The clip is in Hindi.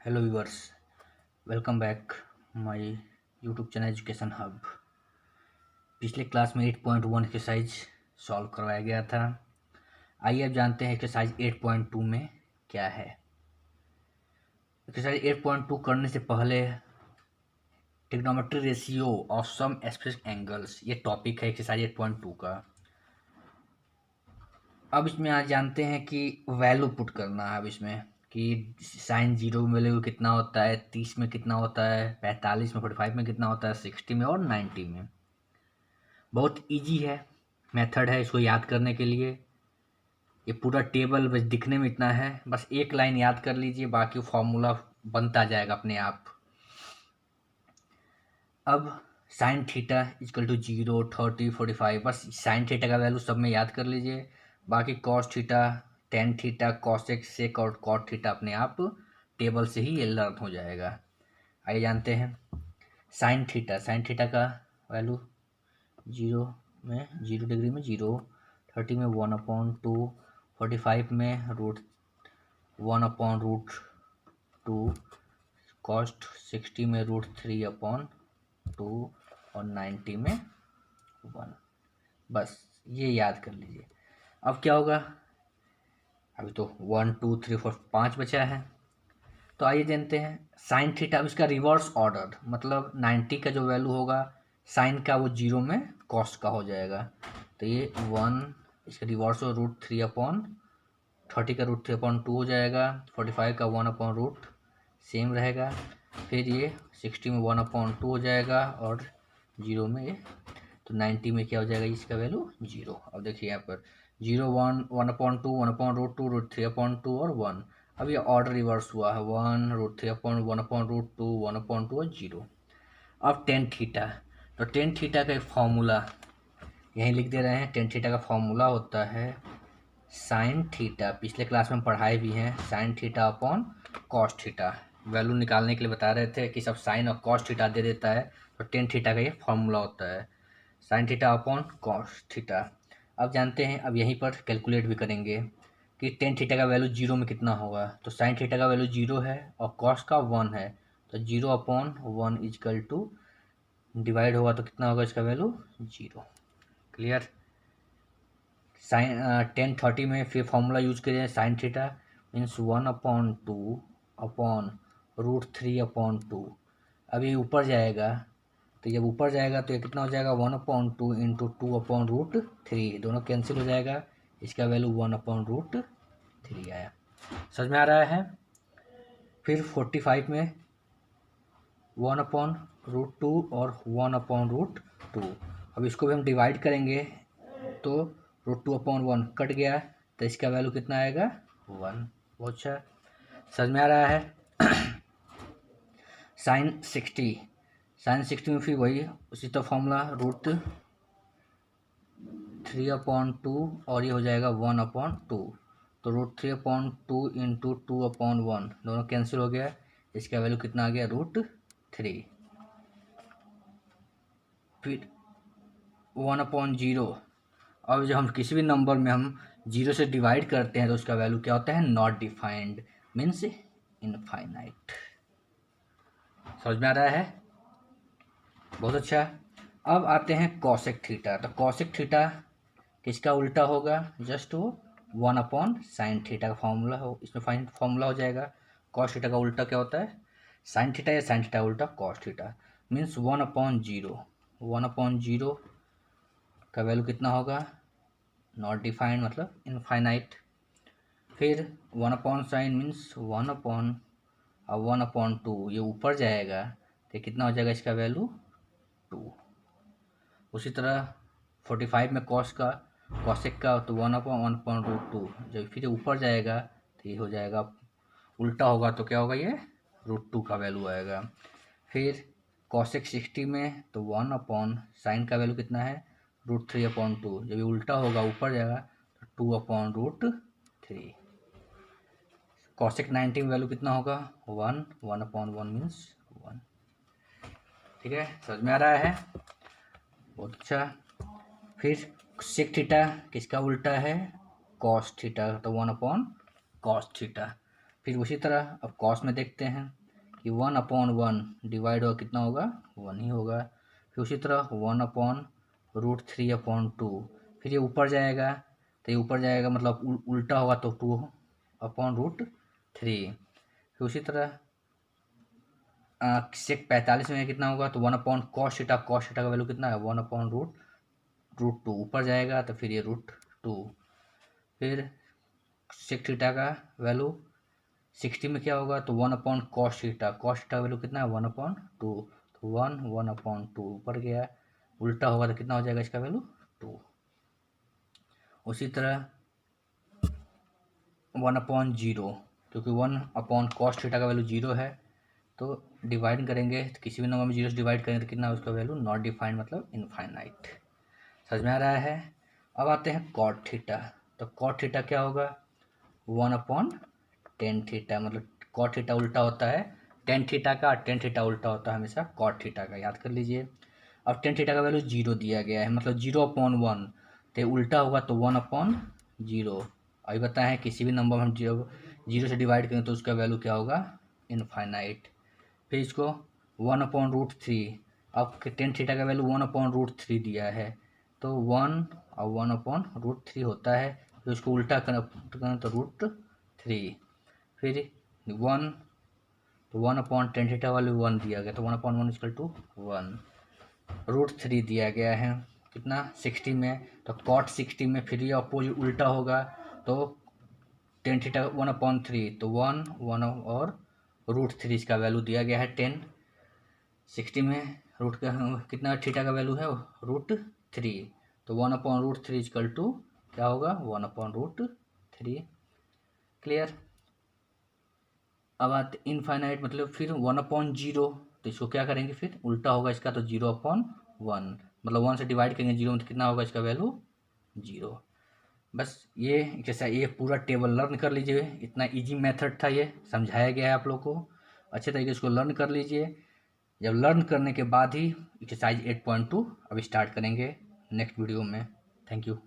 Hello viewers, welcome back my YouTube channel education hub. पिछले क्लास में 8.1 एक्सरसाइज सॉल्व करवाया गया था। आइए अब जानते हैं एक्सरसाइज 8.2 में क्या है। एक्सरसाइज 8.2 करने से पहले trigonometry ratio of some aspect angles ये टॉपिक है एक्सरसाइज 8.2 का। अब इसमें आज जानते हैं कि वैल्यू पुट करना है। अब इसमें कि साइन जीरो में वैल्यू कितना होता है, 30 में कितना होता है, 45 में, 45 में कितना होता है, 60 में और 90 में। बहुत इजी है, मेथड है इसको याद करने के लिए। ये पूरा टेबल बस दिखने में इतना है, बस एक लाइन याद कर लीजिए, बाकी फॉर्मूला बनता जाएगा अपने आप। अब साइन थीटा इक्वल टू 0, 30, 45, बस साइन थीटा का वैल्यू सब में याद कर लीजिए। बाकी cos theta, tan theta, cosec, sec और कॉट थीटा अपने आप टेबल से ही ये लर्न हो जाएगा। आइए जानते हैं साइन थीटा। साइन थीटा का वैल्यू 0 डिग्री में 0, 30 में 1/2, 45 में √1/√2, कॉस्ट 60 में √3/2 और 90 में 1। बस ये याद कर लीजिए। अब क्या होगा, अभी तो 1 2 3 4 5 बचा है। तो आइए जानते हैं साइन थीटा। अब इसका रिवर्स ऑर्डर, मतलब 90 का जो वैल्यू होगा साइन का वो 0 में कॉस का हो जाएगा। तो ये 1, इसका रिवर्स हो √3/30 का √3/2 हो जाएगा, 45 का 1/√, सेम रहेगा। फिर ये 60 में 1/2 हो जाएगा और 0 में ये, तो 90 में क्या हो जाएगा इसका वैल्यू 0। अब देखिए यहाँ पर 0 1 1/2 1/√2 √3/2 और 1। अब ये ऑर्डर रिवर्स हुआ है, 1 √3/1/√2 1/2 और 0। अब टेन थीटा, तो टेन थीटा का एक फॉर्मूला यहीं लिख दे रहे हैं। टेन थीटा का फॉर्मूला होता है साइन थीटा, पिछले क्लास में पढ़ाए भी हैं, sine theta upon cos theta. Value निकालने के लिए बता रहे थे कि सब साइन और कॉस थीटा दे देता है, तो टेन थीटा का ये फॉर्मूला होता है sine theta upon cos theta. अब जानते हैं, अब यहीं पर कैलकुलेट भी करेंगे कि टेन थीटा का वैल्यू 0 में कितना होगा। तो साइन थीटा का वैल्यू 0 है और कॉस का 1 है, तो 0/1 इजकल टू डिवाइड होगा तो कितना होगा इसका वैल्यू 0। क्लियर। साइन 10 30 में फिर फॉर्मूला यूज करें, साइन थीटा मीन्स 1/2/√3/2। अभी ऊपर जाएगा, तो जब ऊपर जाएगा तो ये कितना हो जाएगा 1/2 इंटू 2/√3, दोनों कैंसिल हो जाएगा, इसका वैल्यू 1/√3 आया। समझ में आ रहा है। फिर 45 में 1/√2 और 1/√2। अब इसको भी हम डिवाइड करेंगे तो √2/1 कट गया, तो इसका वैल्यू कितना आएगा 1। बहुत अच्छा, समझ में आ रहा है। साइन 60 में फिर वही उसी तो फॉर्मूला √3/2 और ये हो जाएगा 1/2, तो √3/2 इंटू 2/1 दोनों कैंसिल हो गया, इसका वैल्यू कितना आ गया √3। फिर 1/0। अब जब हम किसी भी नंबर में हम 0 से डिवाइड करते हैं तो उसका वैल्यू क्या होता है नॉट डिफाइंड, मीन्स इनफाइनाइट। समझ में आ रहा है। बहुत अच्छा। अब आते हैं कॉसेक थीटा। तो कॉसेक थीटा किसका उल्टा होगा, जस्ट वो 1/sin थीटा का फॉर्मूला हो, इसमें फाइन फॉर्मूला हो जाएगा। कॉस थीटा का उल्टा क्या होता है साइन थीटा, या साइन थीटा उल्टा कॉस थीटा, मीन्स 1/0। 1/0 का वैल्यू कितना होगा नॉट डिफाइंड, मतलब इनफाइनाइट। फिर 1/sin मीन्स 1/2, ये ऊपर जाएगा तो कितना हो जाएगा इसका वैल्यू 2। उसी तरह 45 में कॉसेक का तो 1/1/√2, जब फिर ऊपर जाएगा तो ये हो जाएगा, उल्टा होगा तो क्या होगा ये √2 का वैल्यू आएगा। फिर कॉसेक 60 में तो 1/sin का वैल्यू कितना है √3/2, जब ये उल्टा होगा ऊपर जाएगा तो 2/√3। कॉसेक 90 में वैल्यू कितना होगा 1/1 मीन्स 1। ठीक है, समझ में आ रहा है। बहुत अच्छा। फिर सेक थीटा किसका उल्टा है कॉस थीटा, तो 1/cos थीटा, फिर उसी तरह अब कॉस में देखते हैं कि 1/1 डिवाइड होगा कितना होगा, 1 ही होगा। फिर उसी तरह 1/√3/2, फिर ये ऊपर जाएगा तो ये ऊपर जाएगा मतलब उल्टा होगा तो 2/√3। फिर उसी तरह सेक 45 में कितना होगा तो 1/cos थीटा, cos थीटा का वैल्यू कितना है 1/√2, ऊपर जाएगा तो फिर ये √2। फिर सेक थीटा का वैल्यू 60 में क्या होगा तो 1/cos थीटा, cos थीटा का वैल्यू कितना है 1/2, तो 1/2 ऊपर गया, उल्टा होगा तो कितना हो जाएगा इसका वैल्यू 2। उसी तरह 1/0, क्योंकि 1/cos थीटा का वैल्यू 0 है तो डिवाइड करेंगे तो किसी भी नंबर में 0 से डिवाइड करेंगे तो कितना है उसका वैल्यू नॉट डिफाइंड मतलब इनफाइनाइट। समझ में आ रहा है। अब आते हैं कॉट थीटा। तो कॉट थीटा क्या होगा 1/tan थीटा, मतलब कॉट थीटा उल्टा होता है टेन थीटा का, टेन थीटा उल्टा होता है हमेशा कॉट थीटा का, याद कर लीजिए। अब टेन थीटा का वैल्यू 0 दिया गया है, मतलब 0/1, तो उल्टा होगा तो 1/0। अभी बताएं किसी भी नंबर में हम जीरो से डिवाइड करें तो उसका वैल्यू क्या होगा इनफाइनाइट। फिर इसको 1/√3, अब टेन थीटा का वैल्यू 1/√3 दिया है तो 1 और 1/√3 होता है, फिर उसको उल्टा करें तो √3। फिर 1 तो 1/tan थीटा वाले 1 दिया गया तो 1/1 इक्वल टू 1, √3 दिया गया है कितना 60 में, तो cot 60 में फिर ये अपोजिट उल्टा होगा तो tan थीटा 1/3 तो 1 और √3 इसका वैल्यू दिया गया है 10। 60 में रूट का कितना थीटा का वैल्यू है √3, तो 1/√3 इक्वल टू क्या होगा 1/√3। क्लियर। अब आते इनफाइनाइट मतलब फिर 1/0, तो इसको क्या करेंगे फिर उल्टा होगा इसका तो 0/1, मतलब 1 से डिवाइड करेंगे 0 में तो कितना होगा इसका वैल्यू 0। बस ये जैसा ये पूरा टेबल लर्न कर लीजिए, इतना इजी मेथड था, ये समझाया गया है आप लोग को, अच्छे तरीके से इसको लर्न कर लीजिए। जब लर्न करने के बाद ही एक्सरसाइज 8.2 अब स्टार्ट करेंगे नेक्स्ट वीडियो में। Thank you.